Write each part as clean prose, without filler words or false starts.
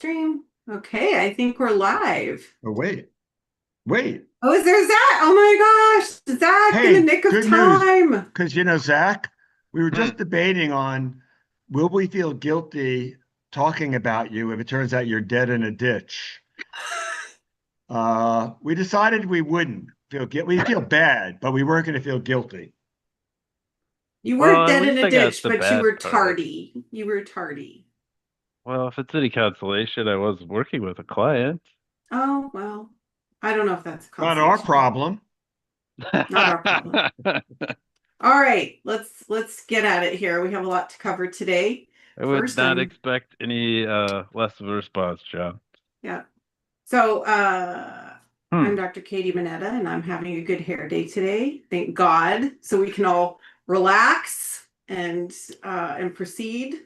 Stream. Okay, I think we're live. Oh, wait. Oh, is there Zach? Oh my gosh, Zach in the Hey, nick of good news. time. Because, Zach, we were Hmm. just debating on will we feel guilty talking about you if it turns out you're dead in a ditch? We decided we wouldn't feel guilty. We feel bad, but we weren't going to feel guilty. You weren't Well, at dead in least a I got ditch, the but you bad were part. tardy. You were tardy. Well, if it's any consolation, I was working with a client. Oh, well, I don't know if that's a Not our consolation, but problem. not our problem. I All right, let's get at it here. We have a lot to cover today. would First, not I'm expect any less of a response, John. yeah. So, I'm Hmm. Dr. Katy Manetta, and I'm having a good hair day today. Thank God. So we can all relax and proceed.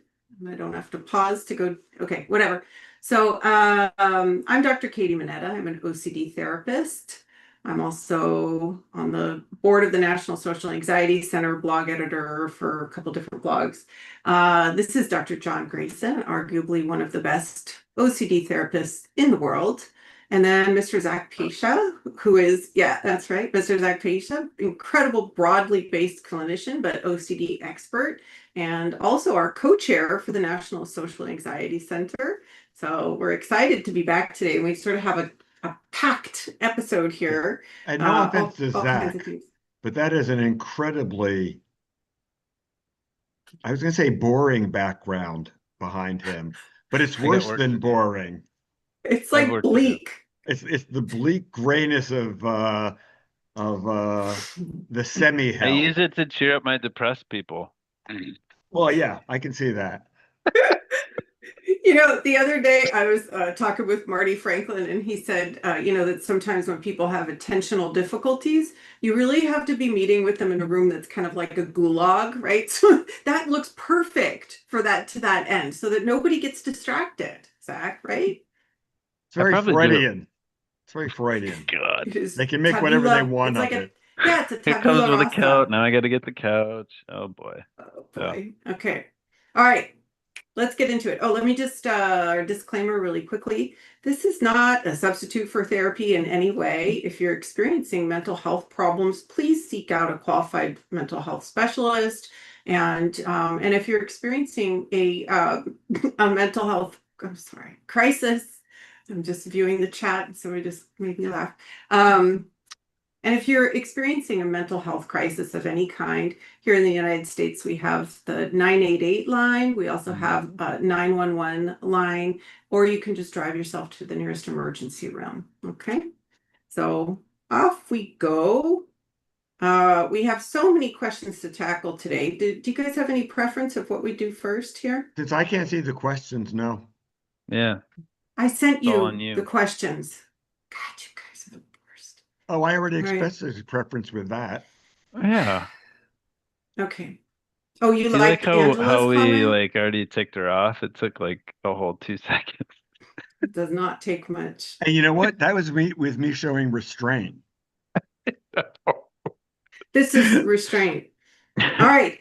I don't have to pause to go. Okay, whatever. So, I'm Dr. Katy Manetta. I'm an OCD therapist. I'm also on the board of the National Social Anxiety Center, blog editor for a couple different blogs. This is Dr. Jon Grayson, arguably one of the best OCD therapists in the world. And then Mr. Zach Pacha, who is, yeah, that's right, Mr. Zach Pacha, incredible broadly based clinician, but OCD expert, and also our co-chair for the National Social Anxiety Center. So we're excited to be back today. We sort of have a packed episode Yeah. here, And no offense to all kinds of Zach, things. but that is an incredibly, I was going to say boring background behind him, but it's got worse work to than do. boring. It's I have like work to do. bleak. It's the bleak grayness of the semi I hell. use it to cheer up my depressed people. Well, yeah, I can see that. The other day I was talking with Marty Franklin, and he said, that sometimes when people have attentional difficulties, you really have to be meeting with them in a room that's kind of like a gulag, right? So that looks perfect for that to that end, so that nobody gets distracted, Zach, right? It's I very probably do it. Freudian. It's very Freudian. God. It is They can make whatever they tabula. want It's like of a it. yeah, it's a It comes tabula with a rasa. couch. Now I got to get the couch. Oh boy. Oh Yeah. boy. Okay. All right. Let's get into it. Oh, let me just disclaimer really quickly. This is not a substitute for therapy in any way. If you're experiencing mental health problems, please seek out a qualified mental health specialist. And if you're experiencing a mental health, I'm sorry, crisis, I'm just viewing the chat, so it just made me laugh. And if you're experiencing a mental health crisis of any kind, here in the United States, we have the 988 line. We also have Mhm. a 911 line, or you can just drive yourself to the nearest emergency room. Okay. So off we go. We have so many questions to tackle today. Do you guys have any preference of what we do first here? Since I can't see the questions, no. Yeah. I sent It's all on you the you. questions. God, you guys are the worst. Oh, I already All right. expressed a preference with that. Yeah. Okay. Oh, you Do you like liked how Angela's we comment? like already ticked her off? It took like a whole 2 seconds. It does not take much. And you know what? That was me with me showing restraint. This is restraint. All right.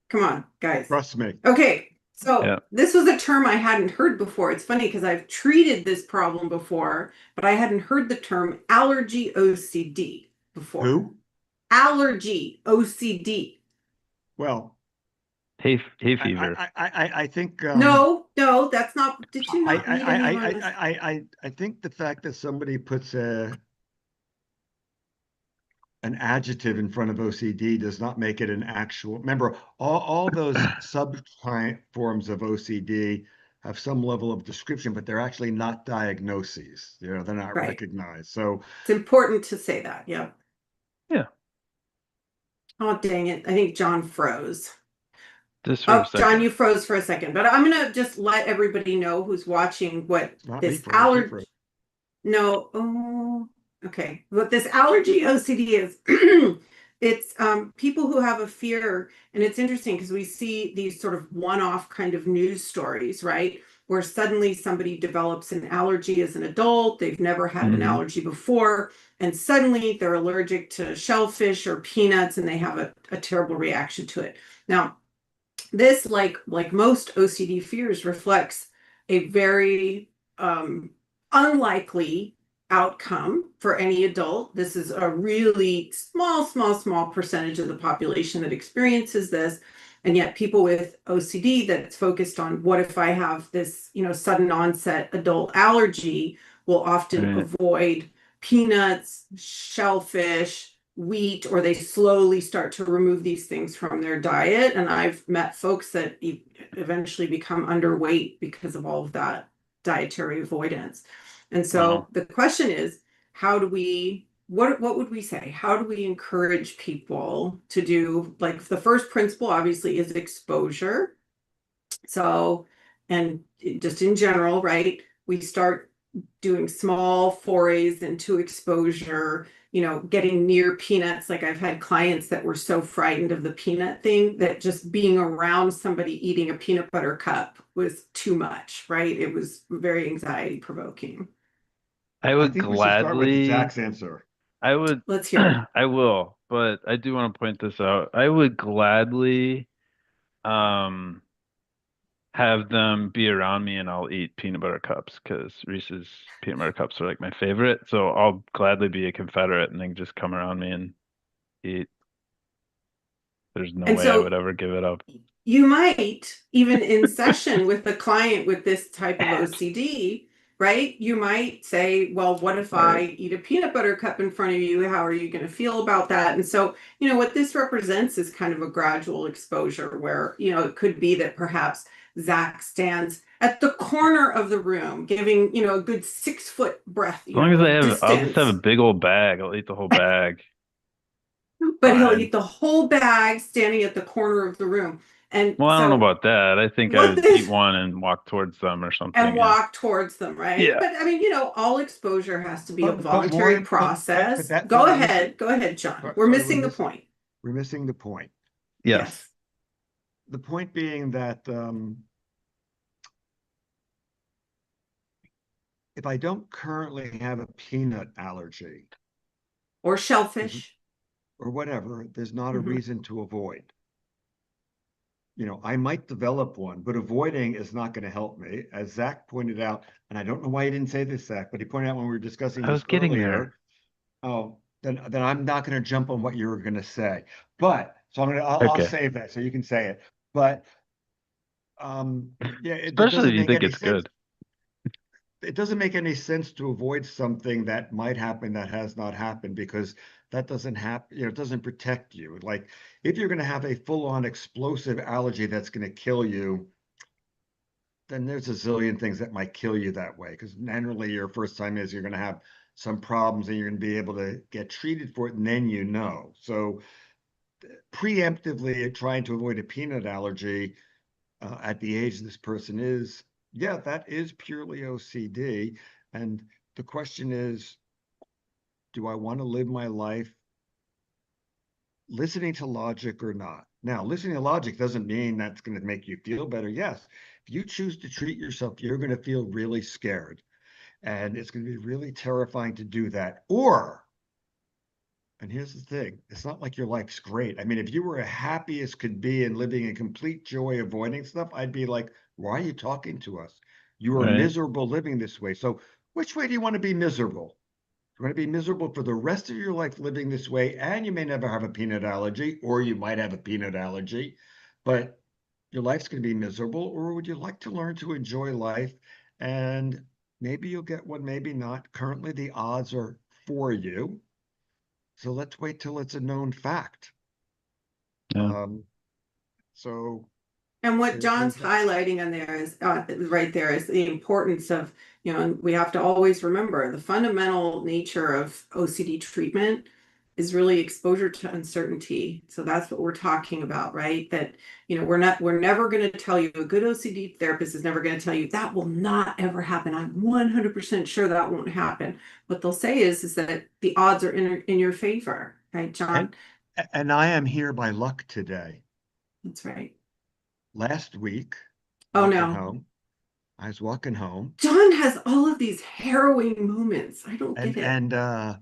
Come on, guys. Trust me. Okay. So Yeah. this was a term I hadn't heard before. It's funny because I've treated this problem before, but I hadn't heard the term allergy OCD before. Who? Allergy OCD. Well, Hay I fever. I think No, no, that's not. Did you I not I read any I of I our list? I I think the fact that somebody puts an adjective in front of OCD does not make it an actual. Remember, all those subclient forms of OCD have some level of description, but they're actually not diagnoses. They're not Right. recognized. So, It's important to say that. Yeah. Yeah. Oh, dang it. I think John froze. Just for a Oh, John, second. you froze for a second, but I'm gonna just let everybody know who's watching what it's not me this froze, you allergy. froze. No, oh, okay. What this allergy OCD is, it's people who have a fear, and it's interesting because we see these sort of one-off kind of news stories, right? Where suddenly somebody develops an allergy as an adult, they've never had an Hmm. allergy before, and suddenly they're allergic to shellfish or peanuts, and they have a terrible reaction to it. Now, this like most OCD fears reflects a very unlikely outcome for any adult. This is a really small percentage of the population that experiences this. And yet people with OCD that's focused on what if I have this, sudden onset adult allergy will often Right. avoid peanuts, shellfish, wheat, or they slowly start to remove these things from their diet. And I've met folks that eventually become underweight because of all of that dietary avoidance. And so Wow. the question is, how do we, what would we say? How do we encourage people to do, like, the first principle obviously is exposure. So, and just in general, right? We start doing small forays into exposure, getting near peanuts. Like, I've had clients that were so frightened of the peanut thing that just being around somebody eating a peanut butter cup was too much, right? It was very anxiety provoking. I I would think we should start with gladly, Zach's answer. I would, Let's hear it. I will, but I do want to point this out. I would gladly, um, have them be around me and I'll eat peanut butter cups because Reese's peanut butter cups are like my favorite. So I'll gladly be a Confederate and then just come around me and eat. There's no And way I so would ever give it up. you might, even in session with the client with this type of OCD, right? You might say, well, what if I Right. eat a peanut butter cup in front of you? How are you going to feel about that? And so, what this represents is kind of a gradual exposure where, it could be that perhaps Zach stands at the corner of the room, giving, a good 6 foot breath, As long as of I'll just have a distance. big old bag. I'll eat the whole bag. But he'll Fine. eat the whole bag standing at the corner of the room. And Well, I don't know so about that. I think I what would eat this one and walk towards them or and something. Yeah. walk towards them, right? Yeah. But I mean, all exposure has to be a But more, voluntary but process. that, Go but we're missing, ahead. Go ahead, John. We're sorry, missing the point. we're missing the point. Yes. Yes. The point being that, if I don't currently have a peanut allergy Or shellfish. or whatever, there's not a Mhm. reason to avoid. I might develop one, but avoiding is not going to help me. As Zach pointed out, and I don't know why he didn't say this, Zach, but he pointed out when we were discussing I this was getting there. earlier. Oh, then I'm not going to jump on what you were going to say. But so I'll Okay. save that so you can say it. But yeah, it Especially if doesn't you make think any it's sense. good. It doesn't make any sense to avoid something that might happen that has not happened because that doesn't happen, it doesn't protect you. Like, if you're going to have a full-on explosive allergy that's going to kill you, then there's a zillion things that might kill you that way. Because generally your first time is you're going to have some problems and you're going to be able to get treated for it, and then So preemptively trying to avoid a peanut allergy at the age this person is, yeah, that is purely OCD. And the question is, do I want to live my life listening to logic or not? Now, listening to logic doesn't mean that's going to make you feel better. Yes, if you choose to treat yourself, you're going to feel really scared. And it's going to be really terrifying to do that. Or, and here's the thing, it's not like your life's great. I mean, if you were happy as could be and living in complete joy, avoiding stuff, I'd be like, why are you talking to us? You are Right. miserable living this way. So, which way do you want to be miserable? You want to be miserable for the rest of your life living this way, and you may never have a peanut allergy, or you might have a peanut allergy, but your life's going to be miserable, or would you like to learn to enjoy life? And maybe you'll get one, maybe not. Currently, the odds are for you. So let's wait till it's a known fact. Yeah. So And what there's John's that. highlighting on there is right there is the importance of, and we have to always remember the fundamental nature of OCD treatment is really exposure to uncertainty. So that's what we're talking about, right? That, we're never going to tell you, a good OCD therapist is never going to tell you that will not ever happen. I'm 100% sure that won't happen. What they'll say is that the odds are in your favor, right, And, John? and I am here by luck today. That's right. Last week, Oh walking no. home, I was walking home, John has all of these harrowing moments. I don't get and it.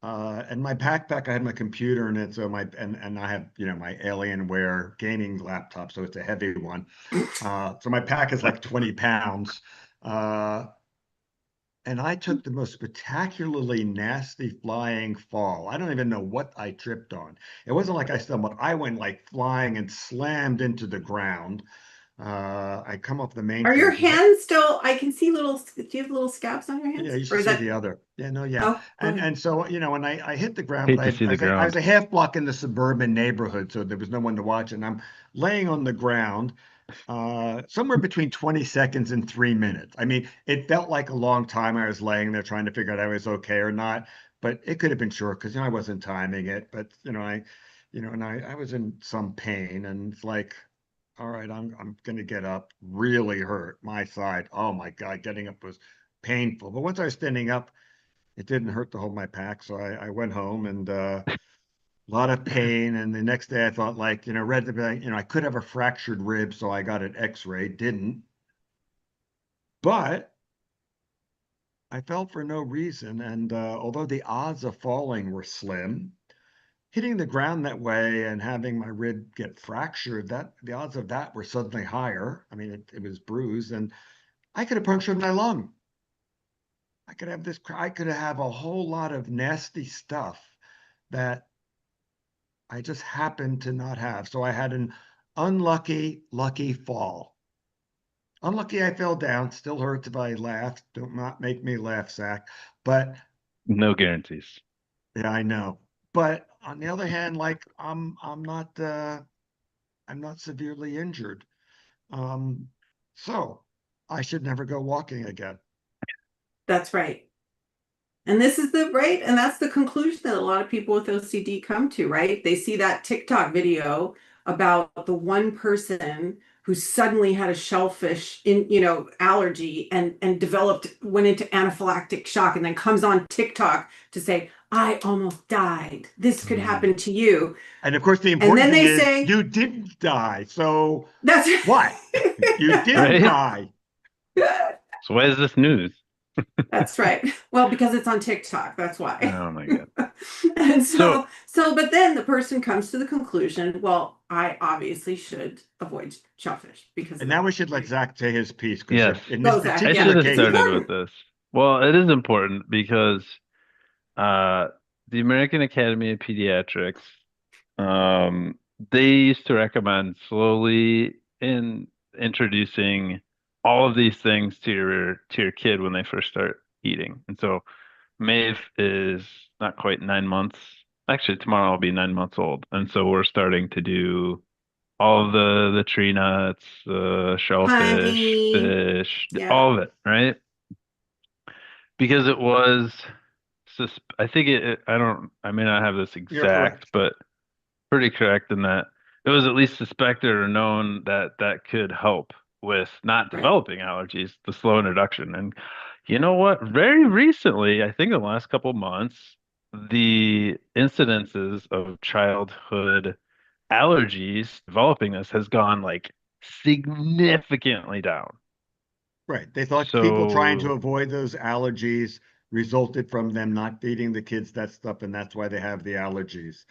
and my backpack, I had my computer in it, so and I have my Alienware gaming laptop, so it's a heavy one. So my pack is like 20 pounds. and I took the most spectacularly nasty flying fall. I don't even know what I tripped on. It wasn't like I stumbled. I went like flying and slammed into the ground. I come off the main Are your floor. hands still? I can see little. Do you have little scabs on your Yeah, hands? you Or should is see that? the other. Yeah, no, yeah. Oh, go ahead. And so, when I hit the ground, but Hate to see the I was ground. a half block in the suburban neighborhood, so there was no one to watch. And I'm laying on the ground, somewhere between 20 seconds and 3 minutes. I mean, it felt like a long time. I was laying there trying to figure out if I was okay or not, but it could have been short because, I wasn't timing it. But, and I was in some pain, and it's like, all right, I'm gonna get up. Really hurt my side. Oh my God, getting up was painful. But once I was standing up, it didn't hurt to hold my pack. So I went home, and a lot of pain. And the next day I thought, like, read the, I could have a fractured rib, so I got an X-ray. Didn't, but I fell for no reason. And although the odds of falling were slim, hitting the ground that way and having my rib get fractured, that the odds of that were suddenly higher. I mean, it was bruised, and I could have punctured my lung. I could have a whole lot of nasty stuff that I just happened to not have. So I had an lucky fall. Unlucky I fell down. Still hurts if I laugh. Don't not make me laugh, Zach. But No guarantees. yeah, I know. But on the other hand, like I'm not severely injured. Um, so I should never go walking again. That's right. And this is the right, and that's the conclusion that a lot of people with OCD come to, right? They see that TikTok video about the one person who suddenly had a shellfish allergy and went into anaphylactic shock and then comes on TikTok to say, I almost died. This could Mm. happen to you. And of course, the And important then thing they is say, you didn't die. So that's what? You didn't Right? die. So why is this news? That's right. Well, because it's on TikTok, that's why. Oh my God. And So but then the person comes to the conclusion, well, I obviously should avoid shellfish because of And now that. we should let Zach say his piece because yes, in this Go, Zach. I Yeah, should particular have it's case, started with important. this. Well, it is important because uh the American Academy of Pediatrics, um, they used to recommend slowly in introducing all of these things to your kid when they first start eating. And so Maeve is not quite 9 months. Actually, tomorrow I'll be 9 months old. And so we're starting to do all of the tree nuts, shellfish, Honey. fish, Yeah, all of it, right? Because it was, I think I may not have this you're exact, correct. but pretty correct in that it was at least suspected or known that that could help with not right. developing allergies, the slow introduction. And you know what? Very recently, I think in the last couple months, the incidences of childhood allergies developing this has gone like significantly down. Right. They thought people trying to So avoid those allergies resulted from them not feeding the kids that stuff, and that's why they have the allergies.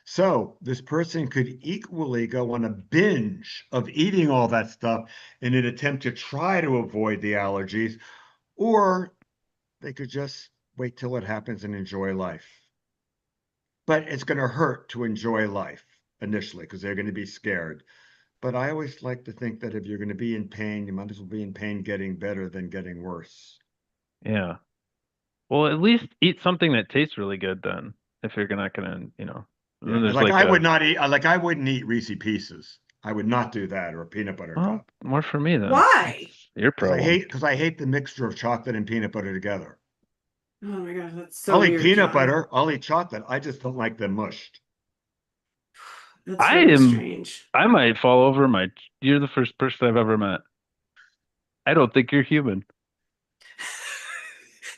So this person could equally go on a binge of eating all that stuff in an attempt to try to avoid the allergies, or they could just wait till it happens and enjoy life. But it's going to hurt to enjoy life initially because they're going to be scared. But I always like to think that if you're going to be in pain, you might as well be in pain getting better than getting worse. yeah. Well, at least eat something that tastes really good then, if you're not gonna, Yeah, then and there's like like I would a, not eat, like I wouldn't eat Reese Pieces. I would not do that or a peanut butter well, cup more for me then. Why? That's your problem. because I hate the mixture of chocolate and peanut butter together. Oh my God, that's so I'll eat weird, peanut John. butter, I'll eat chocolate. I just don't like them mushed. That's I really am, strange. I might fall over you're the first person I've ever met. I don't think you're human.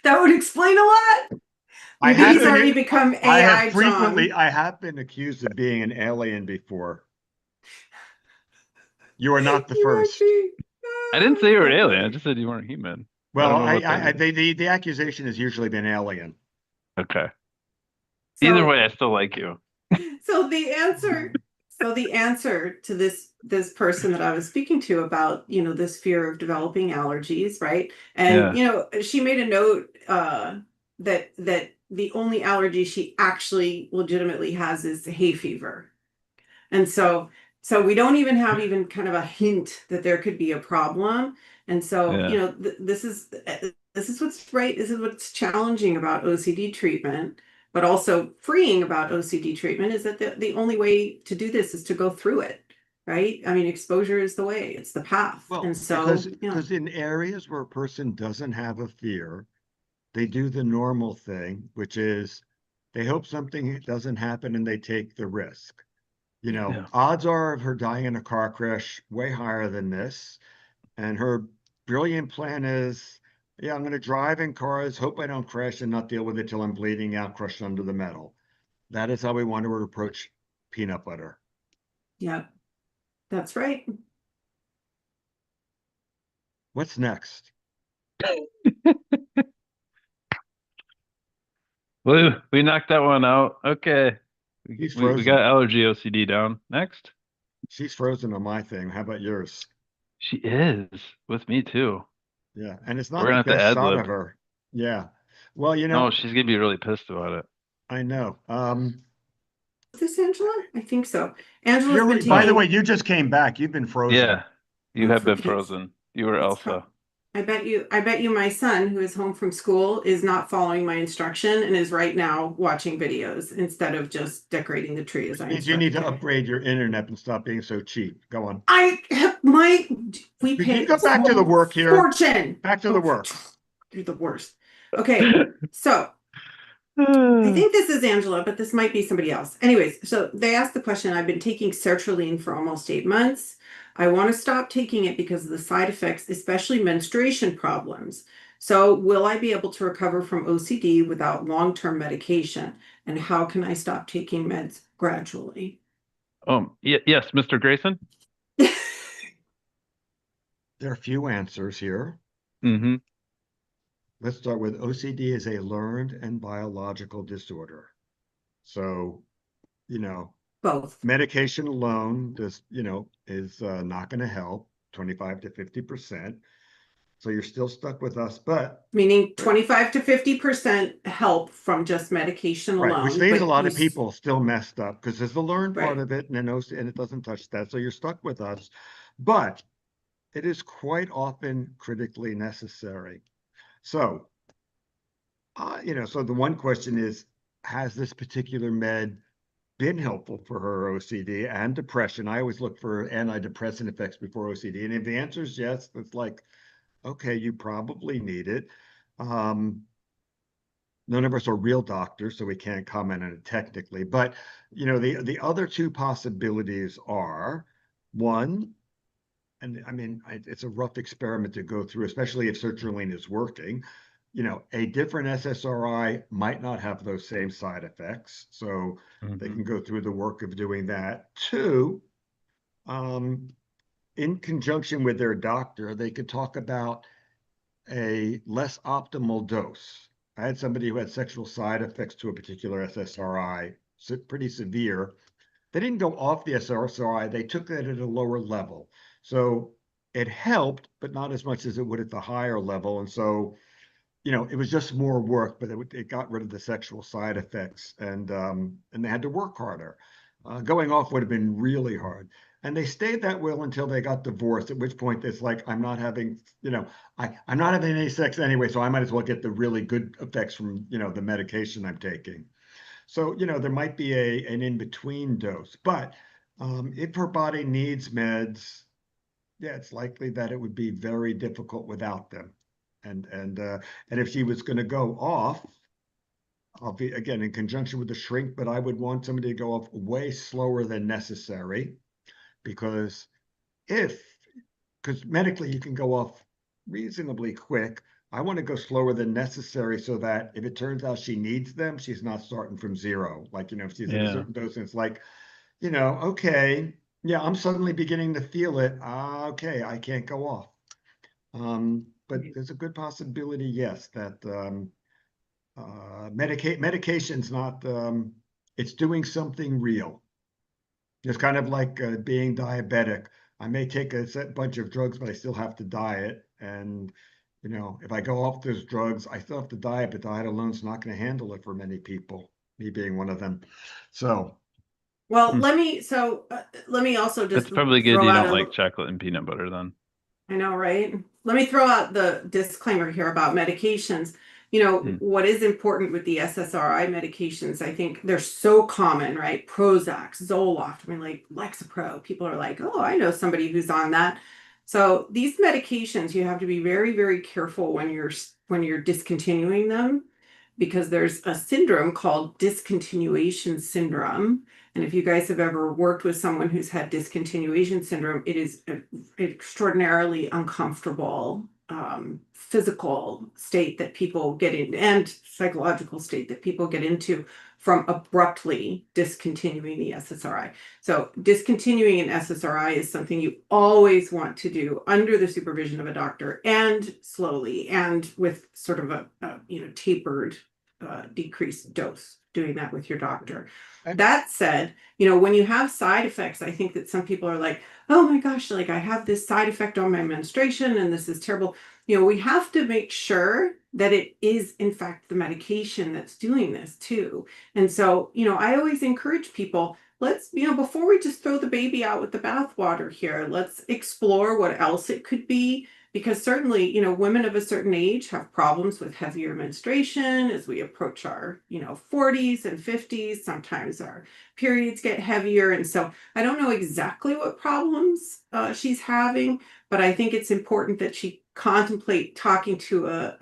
That would explain a lot. I Maybe have he's Yeah. already been become I have AI, John. I have been accused of being an alien before. You are not the You might first. be. I didn't Ah, say that's you were an so alien. I funny. just said you weren't human. I Well, don't know what that means. the accusation has usually been alien. Okay. Either So, way, I still like you. so the answer, So the answer to this person that I was speaking to about, this fear of developing allergies, right? And Yeah. she made a note that the only allergy she actually legitimately has is hay fever. And so we don't even have even kind of a hint that there could be a problem. And so, Yeah. this is what's right. This is what's challenging about OCD treatment, but also freeing about OCD treatment is that the only way to do this is to go through it, right? I mean, exposure is the way, it's the path. Well, And so, yeah. because in areas where a person doesn't have a fear, they do the normal thing, which is they hope something doesn't happen and they take the risk. Yeah. Odds are of her dying in a car crash way higher than this. And her brilliant plan is, yeah, I'm going to drive in cars, hope I don't crash and not deal with it till I'm bleeding out, crushed under the metal. That is how we want to approach peanut butter. Yeah, that's right. What's next? We knocked that one out. Okay. She's We got frozen. allergy OCD down. Next. She's frozen on my thing. How about yours? She is with me too. Yeah. And it's We're not gonna the have to best ad shot lib. of her. Yeah. Well, No, she's gonna be really pissed about it. I know. Is this Angela? I think so. Angela's been By the way, taking. you just came back. You've been frozen. Yeah, you Oh, have for been kids. frozen. You were It's Elsa. I bet you my son, who is home from school, is not following my instruction and is right now watching videos instead of just decorating the tree as I Which means you need instructed to him. upgrade your internet and stop being so cheap. Go on. We Can you pay go back to the a work here? fortune. Back to the Oh, work. you're the worst. Okay, so I think this is Angela, but this might be somebody else. Anyways, so they asked the question. I've been taking sertraline for almost 8 months. I want to stop taking it because of the side effects, especially menstruation problems. So, will I be able to recover from OCD without long-term medication? And how can I stop taking meds gradually? Yes, Mr. Grayson. There are a few answers here. Mm-hmm. Let's start with OCD is a learned and biological disorder. So, you know, Both. medication alone is not going to help 25 to 50%. So you're still stuck with us, but Meaning 25 to 50% help from just medication right, which alone, leaves a but lot of people still messed up because there's the learned part right. of it and and it doesn't touch that. So you're stuck with us, but it is quite often critically necessary. So, so the one question is, has this particular med been helpful for her OCD and depression? I always look for antidepressant effects before OCD. And if the answer is yes, it's like, okay, you probably need it. Um, None of us are real doctors, so we can't comment on it technically. But the other two possibilities are one, and I mean, it's a rough experiment to go through, especially if sertraline is working. A different SSRI might not have those same side effects, so they Mm-hmm. can go through the work of doing that. Two, in conjunction with their doctor, they could talk about a less optimal dose. I had somebody who had sexual side effects to a particular SSRI, pretty severe. They didn't go off the SSRI, they took that at a lower level. So it helped, but not as much as it would at the higher level. And so, it was just more work, but it got rid of the sexual side effects, and they had to work harder. Going off would have been really hard. And they stayed that way until they got divorced, at which point it's like, I'm not having, I'm not having any sex anyway, so I might as well get the really good effects from, the medication I'm taking. So, there might be an in-between dose, but if her body needs meds, yeah, it's likely that it would be very difficult without them. And if she was going to go off, I'll be again in conjunction with the shrink, but I would want somebody to go off way slower than necessary because if because medically you can go off reasonably quick. I want to go slower than necessary so that if it turns out she needs them, she's not starting from zero. Like, if she's at a Yeah. certain dose and it's like, okay, yeah, I'm suddenly beginning to feel it. Okay, I can't go off. But there's a good possibility, yes, that medication's not, it's doing something real. It's kind of like being diabetic. I may take a set bunch of drugs, but I still have to diet. And, if I go off those drugs, I still have to diet, but diet alone is not going to handle it for many people, me being one of them. So, Well, Hmm. let me also just It's probably good throw you out don't a like chocolate and peanut butter then. I know, right? Let me throw out the disclaimer here about medications. Hmm. What is important with the SSRI medications, I think they're so common, right? Prozac, Zoloft, I mean, like Lexapro. People are like, oh, I know somebody who's on that. So these medications, you have to be very, very careful when you're discontinuing them because there's a syndrome called discontinuation syndrome. And if you guys have ever worked with someone who's had discontinuation syndrome, it is an extraordinarily uncomfortable physical state that people get in and psychological state that people get into from abruptly discontinuing the SSRI. So discontinuing an SSRI is something you always want to do under the supervision of a doctor and slowly and with sort of a tapered decreased dose, doing that with your doctor. That said, when you have side effects, I think that some people are like, oh my gosh, like I have this side effect on my menstruation and this is terrible. We have to make sure that it is, in fact, the medication that's doing this too. And so, I always encourage people, let's, before we just throw the baby out with the bathwater here, let's explore what else it could be because certainly, women of a certain age have problems with heavier menstruation as we approach our, 40s and 50s. Sometimes our periods get heavier. And so I don't know exactly what problems she's having, but I think it's important that she contemplate talking to a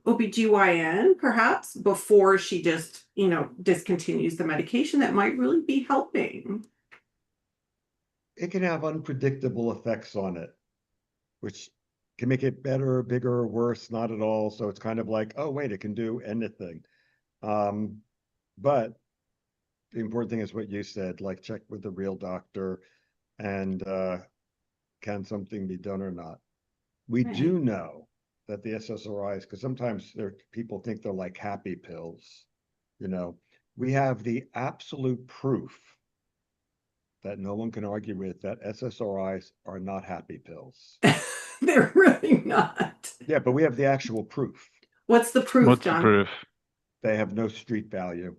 OBGYN perhaps before she just, discontinues the medication that might really be helping. it can have unpredictable effects on it, which can make it better, bigger, or worse, not at all. So it's kind of like, oh, wait, it can do anything. But the important thing is what you said, like check with the real doctor and can something be done or not? We Right. do know that the SSRIs, because sometimes people think they're like happy pills, you know, we have the absolute proof that no one can argue with that SSRIs are not happy pills. They're really not. Yeah, but we have the actual proof. What's the proof, What's the John? proof? They have no street value.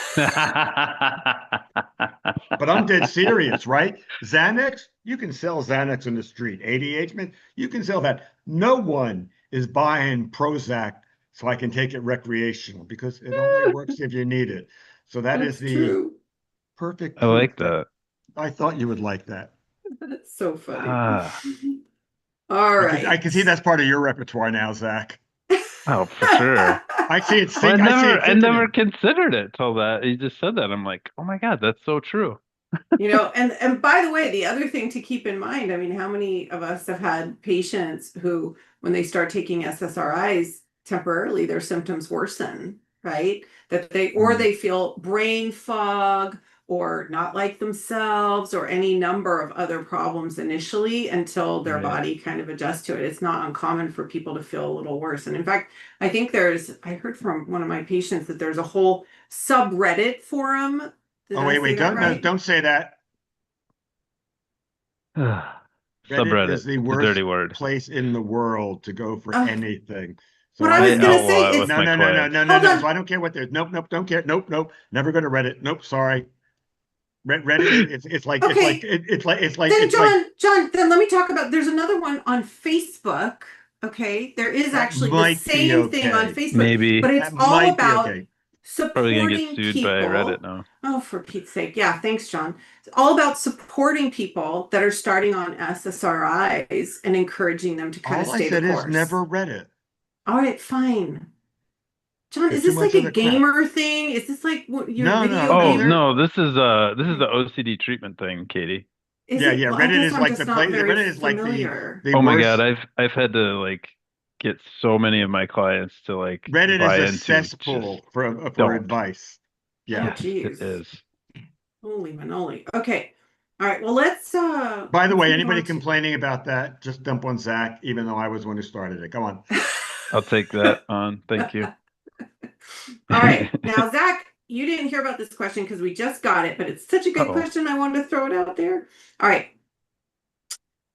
But I'm dead serious, right? Xanax, you can sell Xanax in the street. ADHD, you can sell that. No one is buying Prozac so I can take it recreational because it only works if you need it. So that is That's the true. perfect I like proof that that. I thought you would like that. That's so funny. Ah, All I right. can see that's part of your repertoire now, Zach. oh, for sure. Well, I see it I sinking never in. considered it till that you just said that. I'm like, oh my God, that's so true. And by the way, the other thing to keep in mind, I mean, how many of us have had patients who, when they start taking SSRIs temporarily, their symptoms worsen, right? Or Mm. they feel brain fog or not like themselves or any number of other problems initially until their Right. body kind of adjusts to it. It's not uncommon for people to feel a little worse. And in fact, I heard from one of my patients that there's a whole subreddit forum. Did Oh, I wait, say wait, that don't no, right? don't say that. Reddit Subreddit. is the It's a dirty worst word. place in the world to go for Oh, anything. So what I I I was am gonna not. say outlaw it is, with No, my no, no, no, clients. no, no, hold no. So on. I don't care what there's. Nope, nope, don't care. Nope, nope. Never go to Reddit. Nope, sorry. Reddit. Okay, then it's like John, then let me talk about. There's another one on Facebook. Okay, there is that actually the might be same thing on okay. Facebook, Maybe. but it's That all might be about okay. Probably gonna get supporting sued by Reddit people. now. Oh, for Pete's sake. Yeah, thanks, John. It's all about supporting people that are starting on SSRIs and encouraging them to kind of All I stay the said is course. never Reddit. All right, fine. John, There's is too this much like a other crap. gamer thing? Is this like your No, no, video no. Oh gamer? no, this is the OCD treatment thing, Katie. Is Yeah, it? yeah. Well, I Reddit guess is I'm like just not very Reddit is like familiar. the Oh my God, worst. I've had to like get so many of my clients to like Reddit is buy a into just cesspool for don't. advice. Oh, Yeah. Yes, it geez. is. Holy manoli. Okay. All right. Well, By the let's way, move anybody on to. complaining about that, just dump on Zach, even though I was the one who started it. Come on. I'll take that on. Thank you. All right. Now, Zach, you didn't hear about this question because we just got it, but it's such a good Uh-oh. question. I wanted to throw it out there. All right.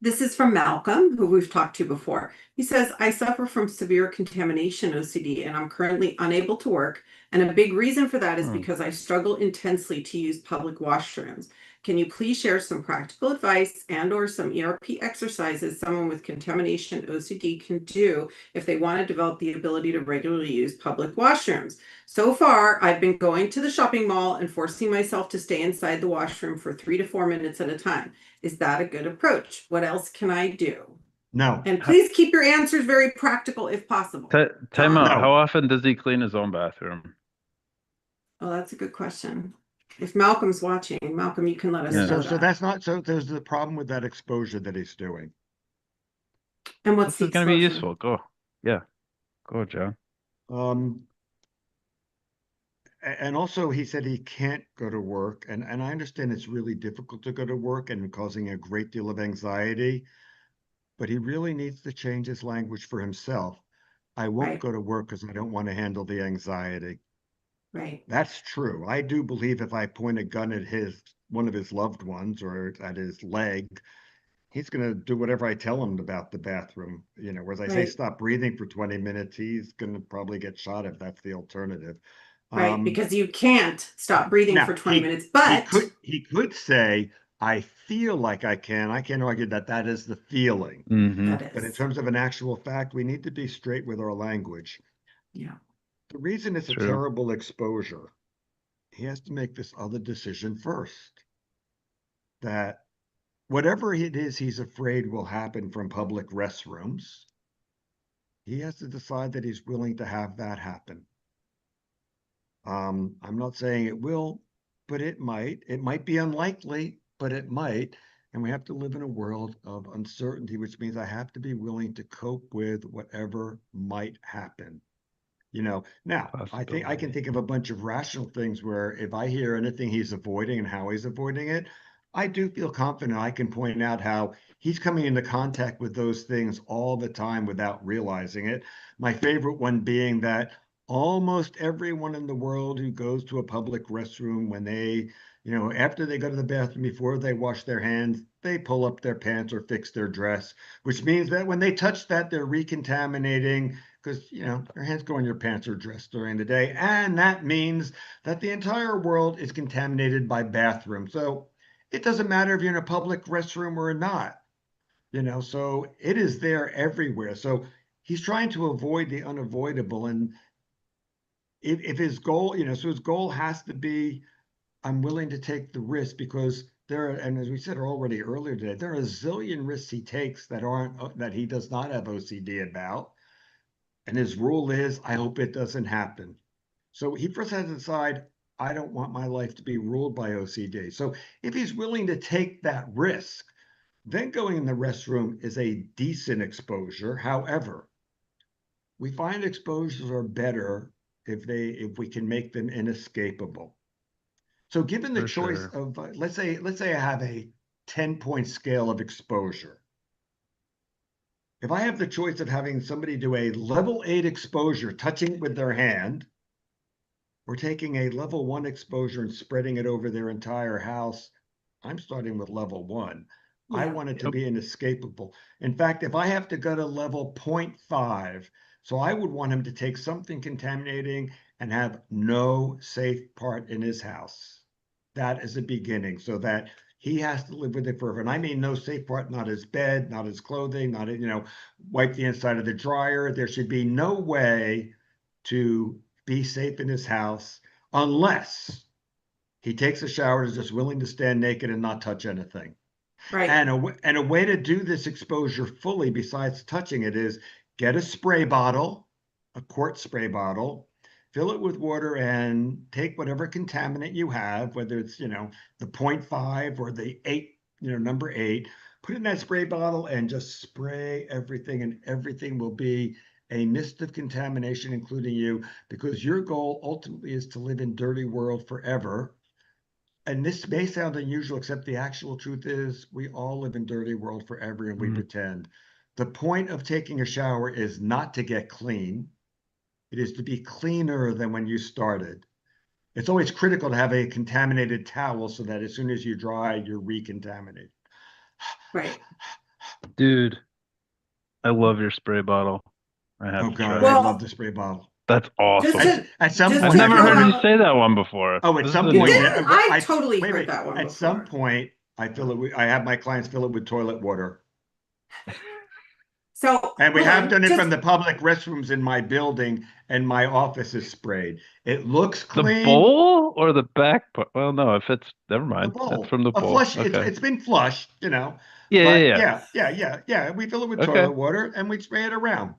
This is from Malcolm, who we've talked to before. He says, I suffer from severe contamination OCD and I'm currently unable to work. And a big reason for that is because I struggle intensely to use public washrooms. Can you please share some practical advice and or some ERP exercises someone with contamination OCD can do if they want to develop the ability to regularly use public washrooms? So far, I've been going to the shopping mall and forcing myself to stay inside the washroom for 3 to 4 minutes at a time. Is that a good approach? What else can I do? No, And please keep your answers very practical if possible. Time Jon? out. No. How often does he clean his own bathroom? Oh, that's a good question. If Malcolm's watching, Malcolm, you can let us Yeah. know So that. that's not, so there's the problem with that exposure that he's doing. And what's This the is going to be exposure? useful. Go. Yeah. Go, John. And also he said he can't go to work. And I understand it's really difficult to go to work and causing a great deal of anxiety, but he really needs to change his language for himself. I won't Right, go to work because I don't want to handle the anxiety. right, That's true. I do believe if I point a gun at one of his loved ones or at his leg, he's going to do whatever I tell him about the bathroom. Whereas I say right, stop breathing for 20 minutes, he's going to probably get shot if that's the alternative. right. Um, Because you can't stop breathing for Now 20 minutes, he but could say, I feel like I can. I can't argue that that is the feeling. Mm-hmm. that But in is, terms of an actual fact, we need to be straight with our language. yeah, The reason it's a True. terrible exposure, he has to make this other decision first. That whatever it is he's afraid will happen from public restrooms, he has to decide that he's willing to have that happen. I'm not saying it will, but it might. It might be unlikely, but it might. And we have to live in a world of uncertainty, which means I have to be willing to cope with whatever might happen. Now I think I can Possibility. think of a bunch of rational things where if I hear anything he's avoiding and how he's avoiding it, I do feel confident I can point out how he's coming into contact with those things all the time without realizing it. My favorite one being that almost everyone in the world who goes to a public restroom when after they go to the bathroom before they wash their hands, they pull up their pants or fix their dress, which means that when they touch that, they're recontaminating because your hands go in your pants or dress during the day, and that means that the entire world is contaminated by bathrooms. So it doesn't matter if you're in a public restroom or not, so it is there everywhere. So he's trying to avoid the unavoidable. And if his goal, so his goal has to be, I'm willing to take the risk because there are, and as we said already earlier today, there are a zillion risks he takes that he does not have OCD about. And his rule is, I hope it doesn't happen. So he first has to decide, I don't want my life to be ruled by OCD. So if he's willing to take that risk, then going in the restroom is a decent exposure. However, we find exposures are better if we can make them inescapable. So given the For choice sure. of let's say I have a 10-point scale of exposure. If I have the choice of having somebody do a level 8 exposure, touching it with their hand, or taking a level 1 exposure and spreading it over their entire house, I'm starting with level 1. I yeah, want it to Yep. be inescapable. In fact, if I have to go to level 0.5, so I would want him to take something contaminating and have no safe part in his house. That is a beginning, so that he has to live with it forever. And I mean no safe part, not his bed, not his clothing, not wipe the inside of the dryer. There should be no way to be safe in his house unless he takes a shower and is just willing to stand naked and not touch anything. right, And a way to do this exposure fully, besides touching it, is get a spray bottle, a quart spray bottle, fill it with water, and take whatever contaminant you have, whether it's the 0.5 or the 8, number 8, put it in that spray bottle and just spray everything, and everything will be a mist of contamination, including you, because your goal ultimately is to live in dirty world forever. And this may sound unusual, except the actual truth is we all live in dirty world forever and we Mm. pretend. The point of taking a shower is not to get clean. It is to be cleaner than when you started. It's always critical to have a contaminated towel so that as soon as you dry, you're recontaminated. Right. Dude, I love your spray bottle. I have Oh to God, try I it. love Well, the spray bottle. That's just awesome. to At some just I've point, to never throw heard you out, say that one before. oh, at This is some a you new point, one. didn't? I I totally wait, heard wait. that one At some before. point, I have my clients fill it with toilet water. So And we hold have on, done it from just the public restrooms in my building, and my office is sprayed. It looks The clean. bowl or the back part? Well, no, if it's never The mind. It's bowl, from the a bowl. flush. Okay. It's been flushed, Yeah, yeah, But yeah. yeah. We fill it with Okay. toilet water and we spray it around.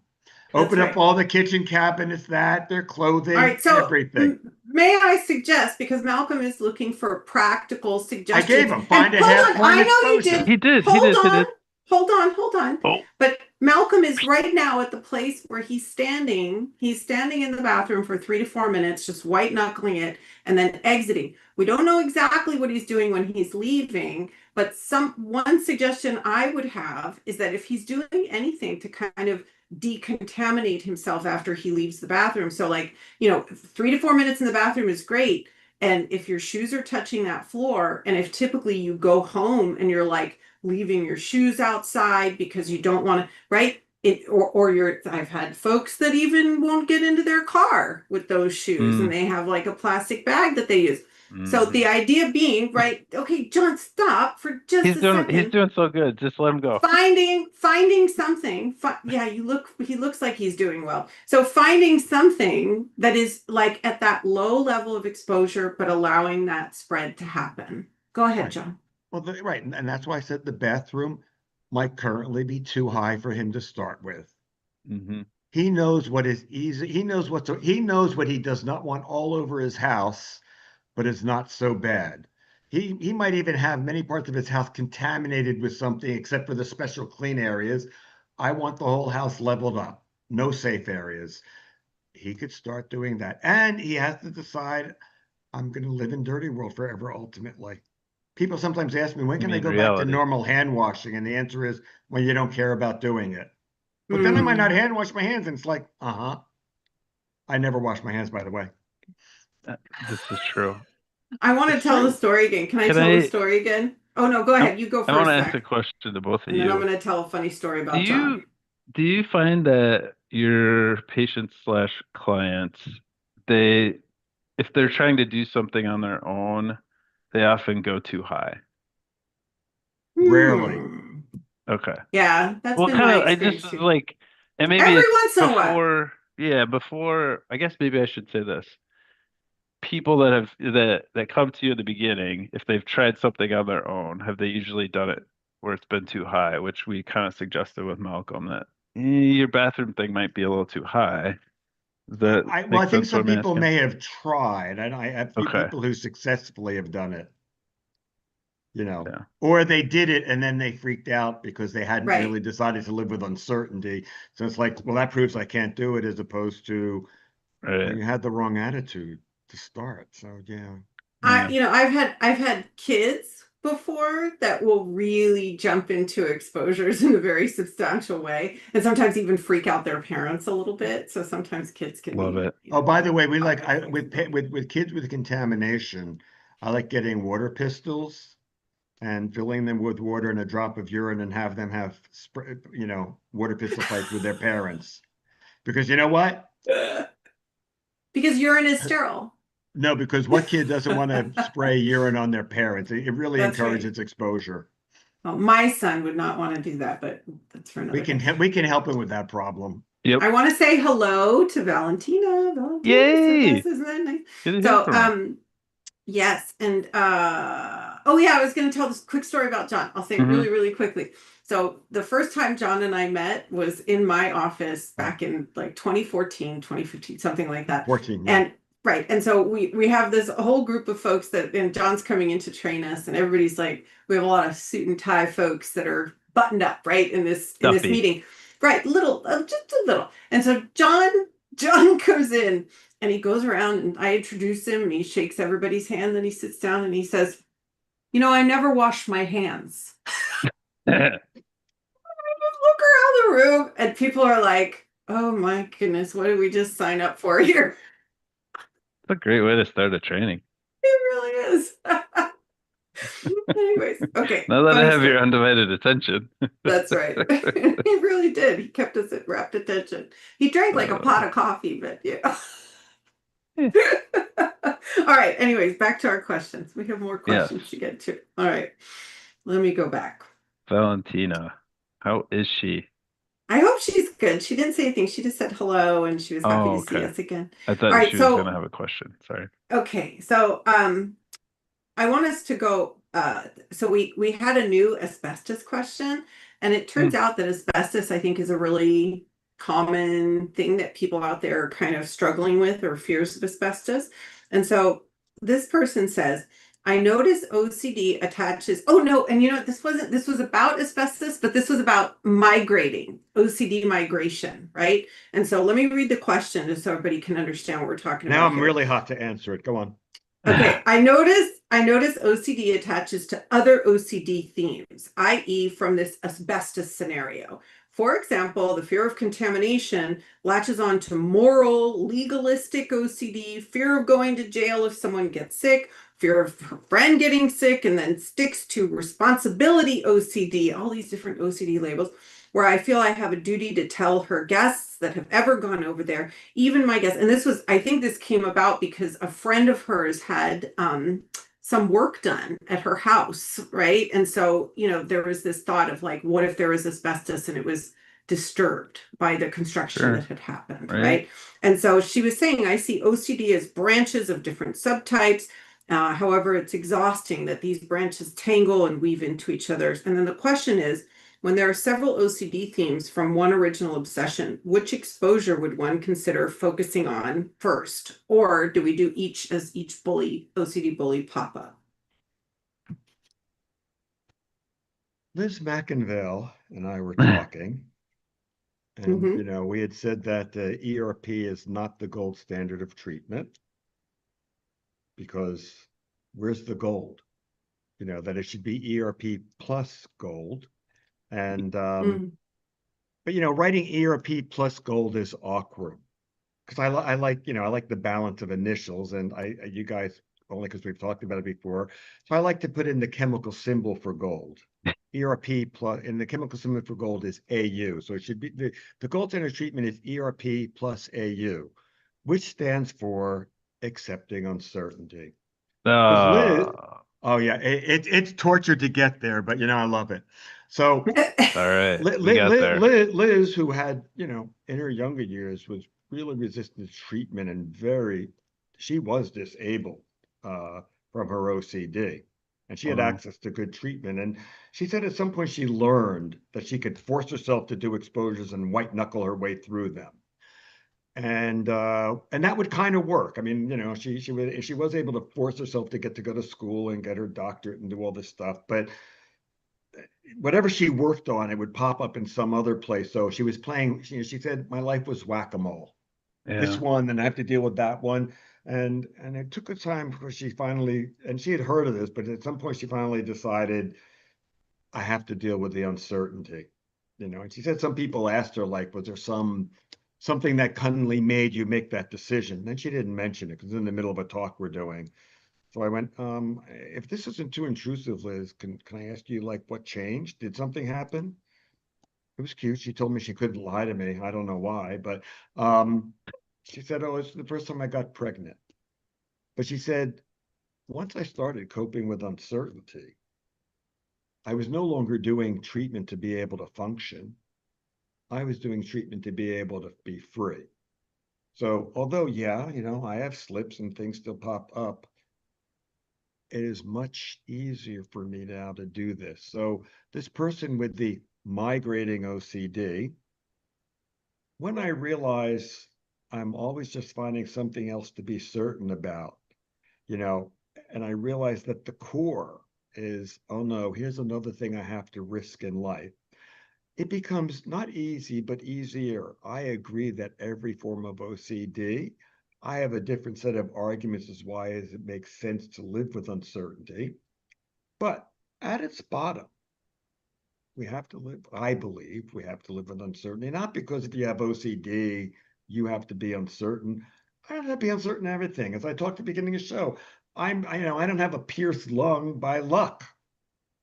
that's Open up right. all the kitchen cabinets, their All clothing, right, so everything. may I suggest, because Malcolm is looking for practical I gave suggestions, them and find a hold half on, I point know you exposure. did. He did. He Hold did. He on, did. hold on. Oh, But Malcolm is right now at the place where he's standing. He's standing in the bathroom for 3 to 4 minutes, just white knuckling it, and then exiting. We don't know exactly what he's doing when he's leaving, but one suggestion I would have is that if he's doing anything to kind of decontaminate himself after he leaves the bathroom, so like 3 to 4 minutes in the bathroom is great. And if your shoes are touching that floor, and if typically you go home and you're like leaving your shoes outside because you don't want to, right? I've had folks that even won't get into their car with those shoes and mm, they have like a plastic bag that they use. So hmm. the idea being, right? Okay, John, stop for just He's a doing. He's second. doing so good. Just let him go. Finding something. Yeah, he looks like he's doing well. So finding something that is like at that low level of exposure, but allowing that spread to happen. Go ahead, Right. John. Well, right. And that's why I said the bathroom might currently be too high for him to start with. Hmm. He knows what is easy. He knows what he does not want all over his house, but it's not so bad. He might even have many parts of his house contaminated with something, except for the special clean areas. I want the whole house leveled up, no safe areas. He could start doing that, and he has to decide, I'm going to live in dirty world forever. Ultimately, people sometimes ask me, when You can they mean go back to reality? normal hand washing? And the answer is, when you don't care about doing it. But then I might not Hmm. hand wash my hands, and it's like, I never wash my hands, by the way. This is true. I want to It's tell the true. story again. Can I Can tell the I? story again? Oh no, go I, ahead. You go I want to first, ask a Zach. question to both of And then I'm you. going to tell a funny story Do about John. you do you find that your patients slash clients, they if they're trying to do something on their own, they often go too high? Rarely. Hmm. Okay. Yeah, that's Well, been kind my of, I just experience too. like, and maybe Every it's once in a while. before, I guess maybe I should say this. People that come to you in the beginning, if they've tried something on their own, have they usually done it where it's been too high, which we kind of suggested with Malcolm that your bathroom thing might be a little too high. Does that Well, make I think sense what some I'm people asking? may have tried, and I have a few Okay. people who successfully have done it, Yeah. or they did it and then they freaked out because they hadn't really Right. decided to live with uncertainty. So it's like, well, that proves I can't do it, as opposed to, well, Right. you had the wrong attitude to start. So yeah. Yeah. I've had kids before that will really jump into exposures in a very substantial way, and sometimes even freak out their parents a little bit. So sometimes kids can Love be, it. Oh, by the way, we part like of I things as well. with kids with contamination, I like getting water pistols and filling them with water and a drop of urine and have them have water pistol fights with their parents. Because you know what? Because urine is sterile. No, because what kid doesn't want to spray urine on their parents? It really That's right. encourages exposure. Well, my son would not want to do that, but that's for We another can day. we can help him with that problem. Yep. I want to say hello to Valentina. Valentina said Yay. this, isn't that nice? Good to hear So, from her. yes, and oh yeah, I was going to tell this quick story about John. I'll say it Hmm. really, really quickly. So the first time John and I met was in my office back in like 2014, 2015, something like that. 14, yeah. And right, and so we have this whole group of folks that, and John's coming in to train us, and everybody's like, we have a lot of suit and tie folks that are buttoned up, right, in this Stuffy. meeting, right, little, just a little. And so John comes in and he goes around and I introduce him and he shakes everybody's hand. Then he sits down and he says, I never wash my hands. Look around the room and people are like, oh my goodness, what did we just sign up for here? a great way to start a training. It really is. Anyways, okay. Now that I funny have your story. undivided attention. That's right. He really did. He kept us at rapt attention. He drank like a pot of coffee, but yeah. Yeah. All right. Anyways, back to our questions. We have more Yes. questions to get to. All right. Let me go back. Valentina, how is she? I hope she's good. She didn't say anything. She just said hello and she was happy Oh, to see okay. us again. I All thought right. she was gonna So, have a question. Sorry. okay. So, I want us to go. So we had a new asbestos question, and it turns out that asbestos, I think, is a really common thing that people out there are kind of struggling with or fears of asbestos. And so this person says, I notice OCD attaches. Oh no, and you know this wasn't. This was about asbestos, but this was about migrating, OCD migration, right? And so let me read the question just so everybody can understand what we're talking Now about I'm here. really hot to answer it. Go on. Okay, I notice OCD attaches to other OCD themes, i.e. from this asbestos scenario. For example, the fear of contamination latches on to moral, legalistic OCD, fear of going to jail if someone gets sick, fear of her friend getting sick, and then sticks to responsibility OCD, all these different OCD labels, where I feel I have a duty to tell her guests that have ever gone over there, even my guests. And this was, I think this came about because a friend of hers had some work done at her house, right? And so, there was this thought of like, what if there was asbestos and it was disturbed by the construction that Sure. had happened, Right. right? And so she was saying, I see OCD as branches of different subtypes. However, it's exhausting that these branches tangle and weave into each other. And then the question is, when there are several OCD themes from one original obsession, which exposure would one consider focusing on first? Or do we do each as each OCD bully pop up? Liz McInville and I were talking, and Mm-hmm. we had said that ERP is not the gold standard of treatment because where's the gold? That it should be ERP plus gold. And Mm. but writing ERP plus gold is awkward because I like I like the balance of initials, and you guys only because we've talked about it before. So I like to put in the chemical symbol for gold. ERP plus, and the chemical symbol for gold is AU. So it should be the gold standard treatment is ERP plus AU, which stands for accepting uncertainty. Because Liz, Ah, oh yeah, it's torture to get there, but I love it. So all right. We got there. Liz, who had, in her younger years, was really resistant to treatment and she was disabled uh, from her OCD. And she had Wow. access to good treatment. And she said at some point she learned that she could force herself to do exposures and white knuckle her way through them. And that would kind of work. I mean, she was able to force herself to go to school and get her doctorate and do all this stuff. But whatever she worked on, it would pop up in some other place. So she was playing, she said, my life was whack-a-mole. This Yeah. one, then I have to deal with that one. And it took a time before she finally, and she had heard of this, but at some point she finally decided, I have to deal with the uncertainty. And she said some people asked her, like, was there something that cunningly made you make that decision? And she didn't mention it because in the middle of a talk we're doing. So I went, if this isn't too intrusive, Liz, can I ask you like what changed? Did something happen? It was cute. She told me she couldn't lie to me. I don't know why, but she said, oh, it's the first time I got pregnant. But she said, once I started coping with uncertainty, I was no longer doing treatment to be able to function. I was doing treatment to be able to be free. So although, yeah, I have slips and things still pop up, it is much easier for me now to do this. So this person with the migrating OCD, when I realize I'm always just finding something else to be certain about, you know, and I realize that the core is, oh no, here's another thing I have to risk in life. It becomes not easy, but easier. I agree that every form of OCD, I have a different set of arguments as why it makes sense to live with uncertainty. But at its bottom, we have to live, I believe, we have to live with uncertainty, not because if you have OCD, you have to be uncertain. I don't have to be uncertain of everything. As I talked at the beginning of the show, I don't have a pierced lung by luck.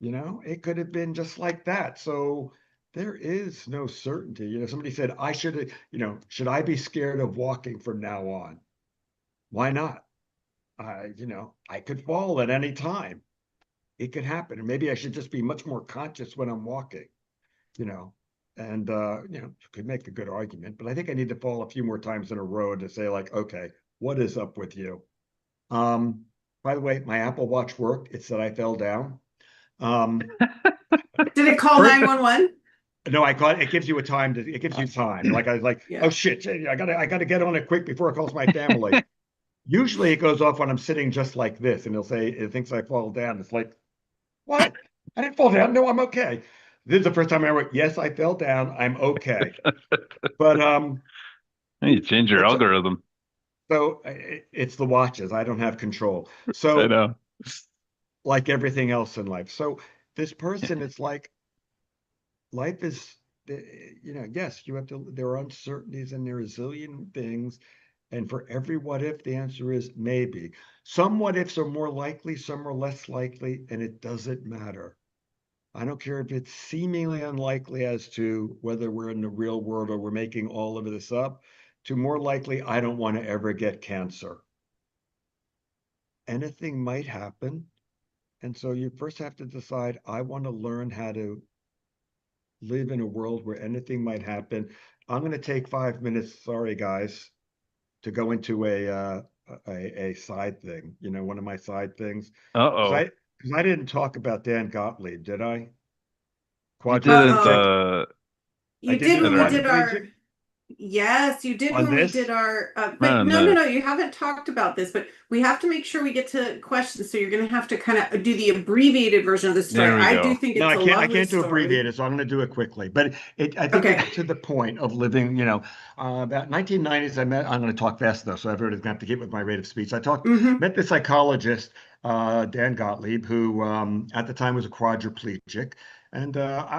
It could have been just like that. So there is no certainty. Somebody said, should I be scared of walking from now on? Why not? I could fall at any time. It could happen. And maybe I should just be much more conscious when I'm walking, you know. And could make a good argument, but I think I need to fall a few more times in a row to say, like, okay, what is up with you? By the way, my Apple Watch worked. It said I fell down. Did it call First, 911? no, it gives you it gives you time. Like I was like, Yeah. oh shit, I gotta get on it quick before it calls my family. Usually it goes off when I'm sitting just like this, and it'll say it thinks I fall down. It's like, what? I didn't fall down. No, I'm okay. This is the first time I went, yes, I fell down. I'm okay. But You change your it's algorithm. so it's the watches. I don't have control. I So know. like everything else in life. So this person, it's like life is, yes, there are uncertainties and there are a zillion things. And for every what if, the answer is maybe. Some what ifs are more likely, some are less likely, and it doesn't matter. I don't care if it's seemingly unlikely as to whether we're in the real world or we're making all of this up, to more likely, I don't want to ever get cancer. Anything might happen. And so you first have to decide, I want to learn how to live in a world where anything might happen. I'm going to take 5 minutes, sorry guys, to go into a side thing, one of my side things. Because Uh-oh. I didn't talk about Dan Gottlieb, did I? You didn't Quadriplegic. I You did did do a when we enter did our, quadriplegic yes, you did on when we did this. our, but on no, no, the no, you haven't talked about this, but we have to make sure we get to questions. So you're going to have to kind of do the abbreviated version of the story. there we I do go. think No, it's I a can't. I lovely can't do story. abbreviated, so I'm going to do it quickly. But I think Okay. it's to the point of living. About 1990s. I'm going to talk fast though, so everybody's going to have to get with my rate of speech. Hmm. Met the psychologist, Dan Gottlieb, who at the time was a quadriplegic, and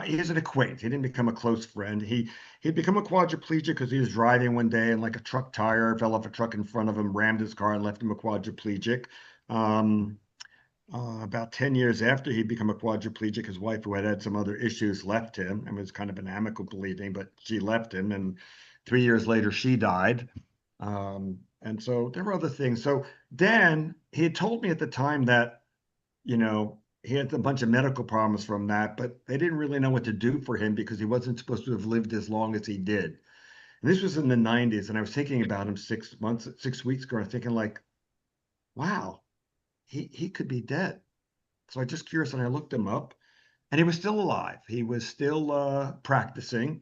he's an acquaintance. He didn't become a close friend. He'd become a quadriplegic because he was driving one day and like a truck tire fell off a truck in front of him, rammed his car, and left him a quadriplegic. Um, about 10 years after he'd become a quadriplegic, his wife, who had had some other issues, left him and was kind of an amicable leaving, but she left him. And 3 years later, she died. And so there were other things. So Dan, he had told me at the time that, he had a bunch of medical problems from that, but they didn't really know what to do for him because he wasn't supposed to have lived as long as he did. And this was in the 90s. And I was thinking about him 6 months, 6 weeks ago, and thinking like, wow, he could be dead. So I just curious, and I looked him up, and he was still alive. He was still practicing.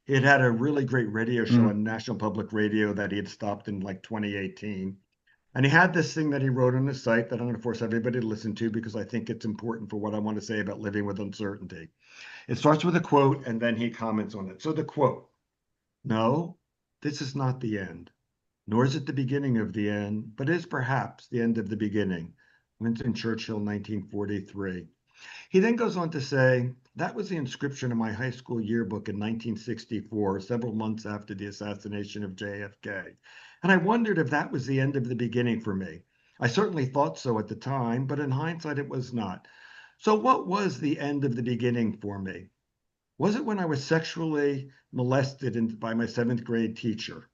He had had a really great radio show Mm. on National Public Radio that he had stopped in like 2018. And he had this thing that he wrote on his site that I'm going to force everybody to listen to because I think it's important for what I want to say about living with uncertainty. It starts with a quote, and then he comments on it. So the quote, no, this is not the end, nor is it the beginning of the end, but is perhaps the end of the beginning. Winston Churchill, 1943. He then goes on to say, that was the inscription in my high school yearbook in 1964, several months after the assassination of JFK. And I wondered if that was the end of the beginning for me. I certainly thought so at the time, but in hindsight, it was not. So, what was the end of the beginning for me? Was it when I was sexually molested by my seventh grade teacher?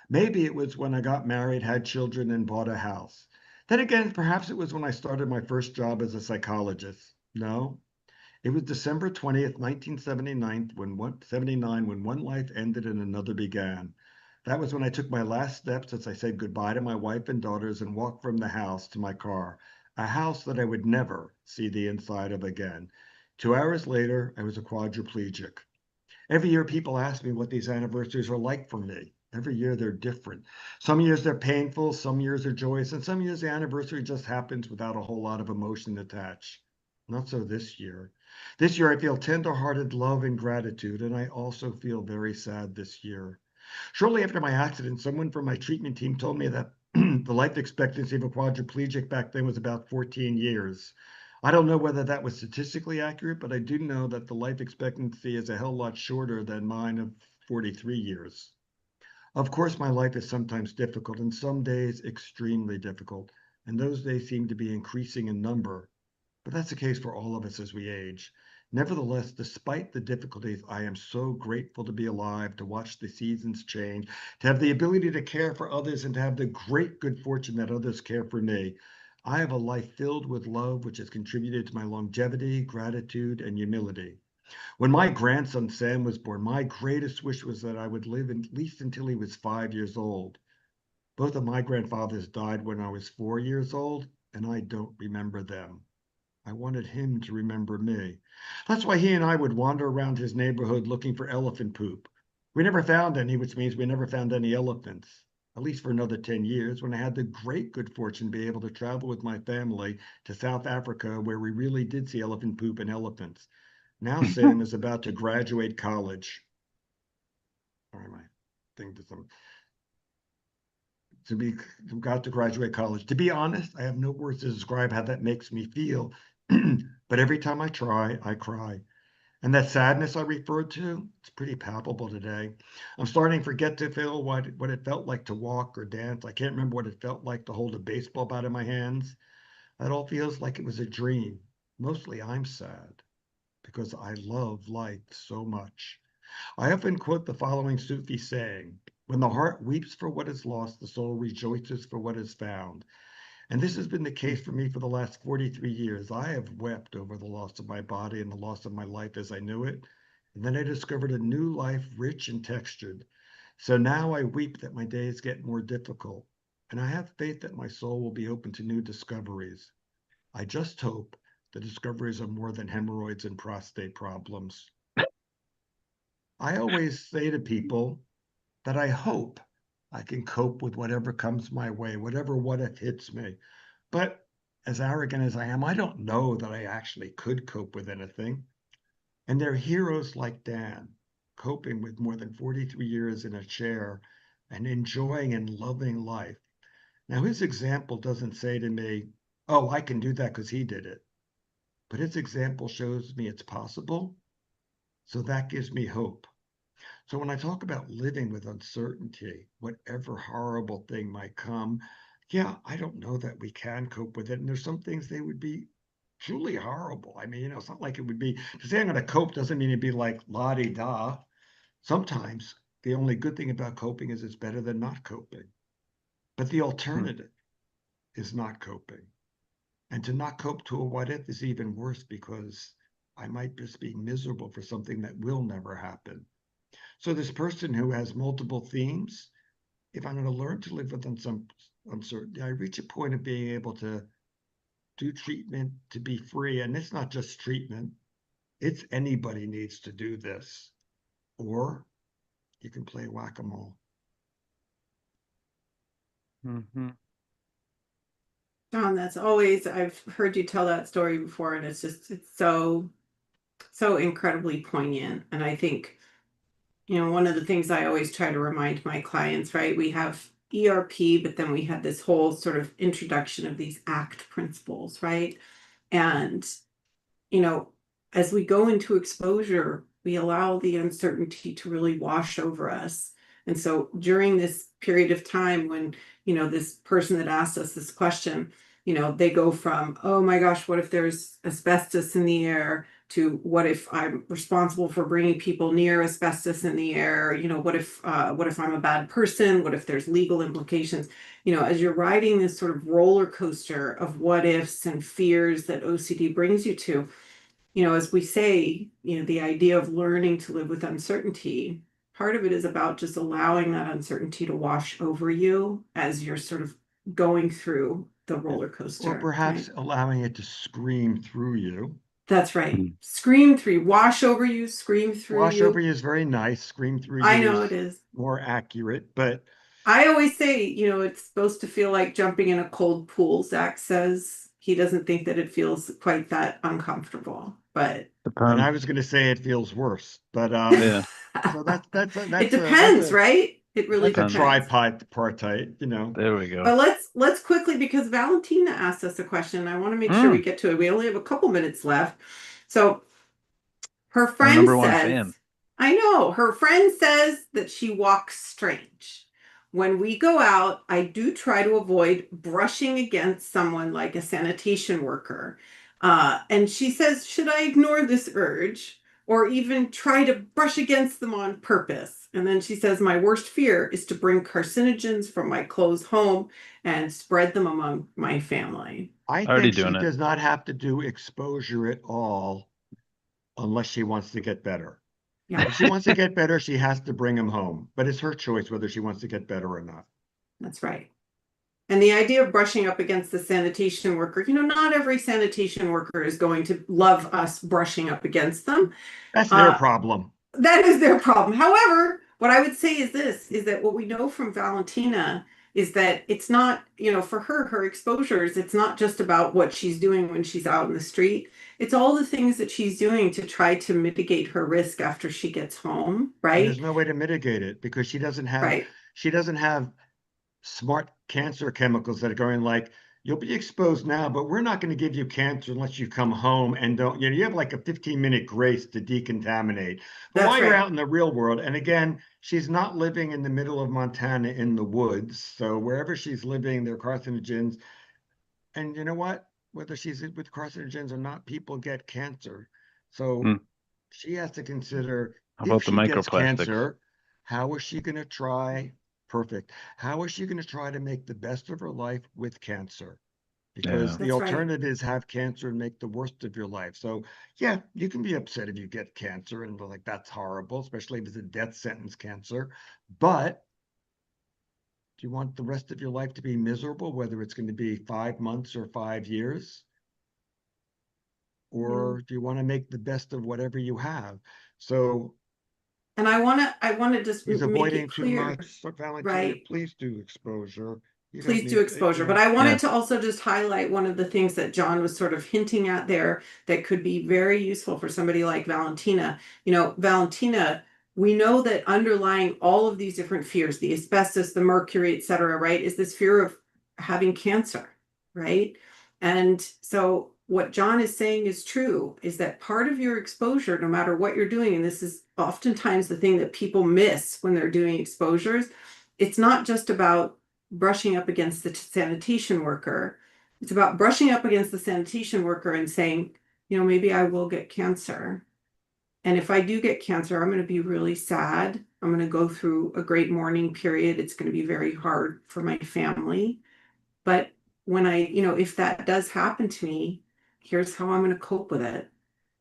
Maybe it was when I got married, had children, and bought a house. Then again, perhaps it was when I started my first job as a psychologist. No, it was December 20th, 1979, when one life ended and another began. That was when I took my last steps as I said goodbye to my wife and daughters and walked from the house to my car, a house that I would never see the inside of again. 2 hours later, I was a quadriplegic. Every year, people ask me what these anniversaries are like for me. Every year, they're different. Some years they're painful, some years they're joyous, and some years the anniversary just happens without a whole lot of emotion attached. Not so this year. This year, I feel tender-hearted love and gratitude, and I also feel very sad this year. Shortly after my accident, someone from my treatment team told me that the life expectancy of a quadriplegic back then was about 14 years. I don't know whether that was statistically accurate, but I do know that the life expectancy is a hell lot shorter than mine of 43 years. Of course, my life is sometimes difficult and some days extremely difficult, and those days seem to be increasing in number. But that's the case for all of us as we age. Nevertheless, despite the difficulties, I am so grateful to be alive, to watch the seasons change, to have the ability to care for others, and to have the great good fortune that others care for me. I have a life filled with love, which has contributed to my longevity, gratitude, and humility. When my grandson Sam was born, my greatest wish was that I would live at least until he was 5 years old. Both of my grandfathers died when I was 4 years old, and I don't remember them. I wanted him to remember me. That's why he and I would wander around his neighborhood looking for elephant poop. We never found any, which means we never found any elephants, at least for another 10 years, when I had the great good fortune to be able to travel with my family to South Africa, where we really did see elephant poop and elephants. Now Sam is about to graduate college. Sorry, my thing to some to be got to graduate college. To be honest, I have no words to describe how that makes me feel. But every time I try, I cry. And that sadness I referred to, it's pretty palpable today. I'm starting to forget to feel what it felt like to walk or dance. I can't remember what it felt like to hold a baseball bat in my hands. That all feels like it was a dream. Mostly I'm sad because I love life so much. I often quote the following Sufi saying: when the heart weeps for what is lost, the soul rejoices for what is found. And this has been the case for me for the last 43 years. I have wept over the loss of my body and the loss of my life as I knew it. And then I discovered a new life, rich and textured. So now I weep that my days get more difficult. And I have faith that my soul will be open to new discoveries. I just hope the discoveries are more than hemorrhoids and prostate problems. I always say to people that I hope I can cope with whatever comes my way, whatever what if hits me. But as arrogant as I am, I don't know that I actually could cope with anything. And there are heroes like Dan, coping with more than 43 years in a chair and enjoying and loving life. Now, his example doesn't say to me, oh, I can do that because he did it. But his example shows me it's possible. So that gives me hope. So when I talk about living with uncertainty, whatever horrible thing might come, yeah, I don't know that we can cope with it. And there's some things they would be truly horrible. I mean, it's not like it would be to say I'm going to cope doesn't mean it'd be like la di da. Sometimes the only good thing about coping is it's better than not coping. But the alternative is not coping. And to not cope to a what if is even worse because I might just be miserable for something that will never happen. So this person who has multiple themes, if I'm going to learn to live with some uncertainty, I reach a point of being able to do treatment to be free. And it's not just treatment, it's anybody needs to do this. Or you can play whack-a-mole. Mm-hmm. John, that's always, I've heard you tell that story before, and it's so, so incredibly poignant. And I think, one of the things I always try to remind my clients, right? We have ERP, but then we had this whole sort of introduction of these ACT principles, right? And, you know, as we go into exposure, we allow the uncertainty to really wash over us. And so during this period of time when, this person that asked us this question, they go from, oh my gosh, what if there's asbestos in the air, to what if I'm responsible for bringing people near asbestos in the air? What if I'm a bad person? What if there's legal implications? As you're riding this sort of roller coaster of what ifs and fears that OCD brings you to, as we say, the idea of learning to live with uncertainty, part of it is about just allowing that uncertainty to wash over you as you're sort of going through the roller coaster. Or perhaps right? allowing it to scream through you. That's right. Scream through you, wash over you, scream through Wash you. over you is very nice. Scream through I you know it is is. more accurate, but I always say, it's supposed to feel like jumping in a cold pool. Zach says he doesn't think that it feels quite that uncomfortable, but and I Depends. was going to say it feels worse. But Yeah, so that's it depends, right? It really that's a depends. tripartite. There we go. But let's quickly, because Valentina asked us a question. I want to make sure we Mm, get to it. We only have a couple minutes left. So her our friend number one says, fan. I know, her friend says that she walks strange. when we go out, I do try to avoid brushing against someone like a sanitation worker. And she says, should I ignore this urge or even try to brush against them on purpose? And then she says, my worst fear is to bring carcinogens from my clothes home and spread them among my family. I Already think she doing it. does not have to do exposure at all unless she wants to get better. Yeah, If she wants to get better, she has to bring him home. But it's her choice whether she wants to get better or not. that's right. And the idea of brushing up against the sanitation worker, not every sanitation worker is going to love us brushing up against them. That's their problem. That is their problem. However, what I would say is this, is that what we know from Valentina is that it's not, for her exposures, it's not just about what she's doing when she's out in the street. It's all the things that she's doing to try to mitigate her risk after she gets home, And right? there's no way to mitigate it because she doesn't have Right. smart cancer chemicals that are going like, you'll be exposed now, but we're not going to give you cancer unless you come home and don't, you have like a 15-minute grace to decontaminate. But That's while you're right. out in the real world, and again, she's not living in the middle of Montana in the woods. So wherever she's living, there are carcinogens. And you know what? Whether she's with carcinogens or not, people get cancer. So Hmm. she has to consider How if about the she gets microplastics? cancer, how is she going to try? Perfect. How is she going to try to make the best of her life with cancer? Because Yeah. the That's right. alternatives have cancer and make the worst of your life. So, yeah, you can be upset if you get cancer and like that's horrible, especially if it's a death sentence cancer. But do you want the rest of your life to be miserable, whether it's going to be 5 months or 5 years? Yeah. Or do you want to make the best of whatever you have? So And I want to just he's make it avoiding too clear, much. So Valentina, right? please do exposure. You don't Please do need, exposure. But I wanted to Yes. also just highlight one of the things that John was sort of hinting at there that could be very useful for somebody like Valentina. Valentina, we know that underlying all of these different fears, the asbestos, the mercury, et cetera, right, is this fear of having cancer, right? And so what John is saying is true, is that part of your exposure, no matter what you're doing, and this is oftentimes the thing that people miss when they're doing exposures, it's not just about brushing up against the sanitation worker. It's about brushing up against the sanitation worker and saying, maybe I will get cancer. And if I do get cancer, I'm going to be really sad. I'm going to go through a great mourning period. It's going to be very hard for my family. But when if that does happen to me, here's how I'm going to cope with it.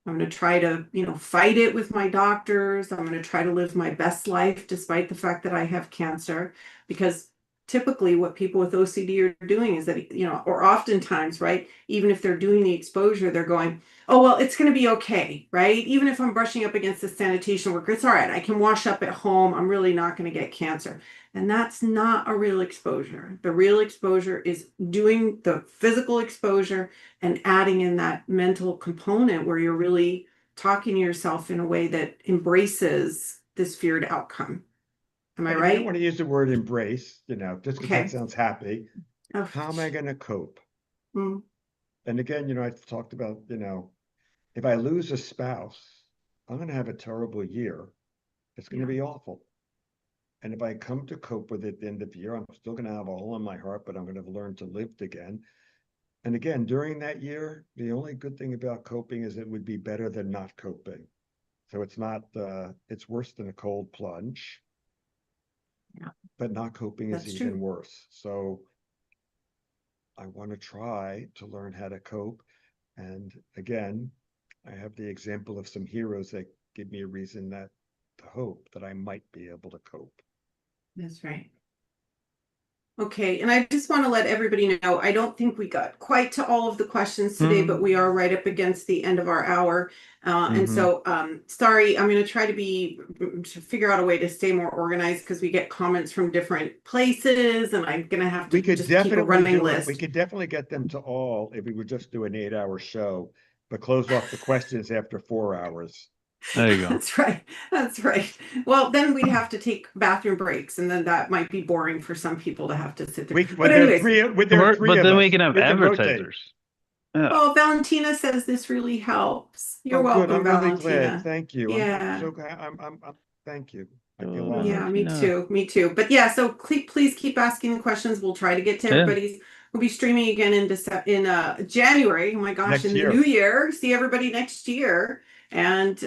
I'm going to try to, fight it with my doctors. I'm going to try to live my best life despite the fact that I have cancer. Because typically, what people with OCD are doing is that, or oftentimes, right, even if they're doing the exposure, they're going, oh, well, it's going to be okay, right? Even if I'm brushing up against the sanitation worker, it's all right. I can wash up at home. I'm really not going to get cancer. And that's not a real exposure. The real exposure is doing the physical exposure and adding in that mental component where you're really talking to yourself in a way that embraces this feared outcome. Am I and if you don't right? want to use the word embrace, just because that Okay. sounds happy, Oh, how am I going to cope? mm, And again, I've talked about, if I lose a spouse, I'm going to have a terrible year. It's going to yeah, be awful. And if I come to cope with it at the end of the year, I'm still going to have a hole in my heart, but I'm going to learn to live again. And again, during that year, the only good thing about coping is it would be better than not coping. So it's not, it's worse than a cold plunge, yeah, but not coping is that's even true. worse. So I want to try to learn how to cope. And again, I have the example of some heroes that give me a reason to hope that I might be able to cope. That's right. Okay, and I just want to let everybody know, I don't think we got quite to all of the questions today, but we are Mm-hmm. right up against the end of our hour. And Mm-hmm. so, sorry, I'm going to try to figure out a way to stay more organized because we get comments from different places and I'm going to have to We could just keep a definitely running do it. We list. could definitely get them to all if we would just do an 8-hour show, but close off the questions after 4 hours. There you go. That's right. That's right. Well, then we'd have to take bathroom breaks, and then that might be boring for some people to have to sit there. Well, But anyways, there are three But of then we us. can have We can rotate. advertisers. Yeah. well, Valentina says this really helps. You're Oh, good. welcome, I'm really glad. Valentina. Thank you. I'm Yeah. so glad. Thank you. I feel I'll honored. Yeah, let you me know. too. Me too. But yeah, so please keep asking the questions. We'll try to get to Yeah. everybody's. We'll be streaming again in January. Oh my gosh, Next in the year. new year. See everybody next year. And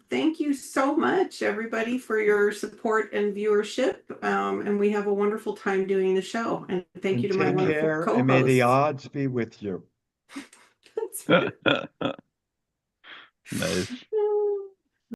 thank you so much, everybody, for your support and viewership. And we have a wonderful time doing the show. And thank you to my Take wonderful care, and may the co-hosts. odds be with you. That's right. Nice.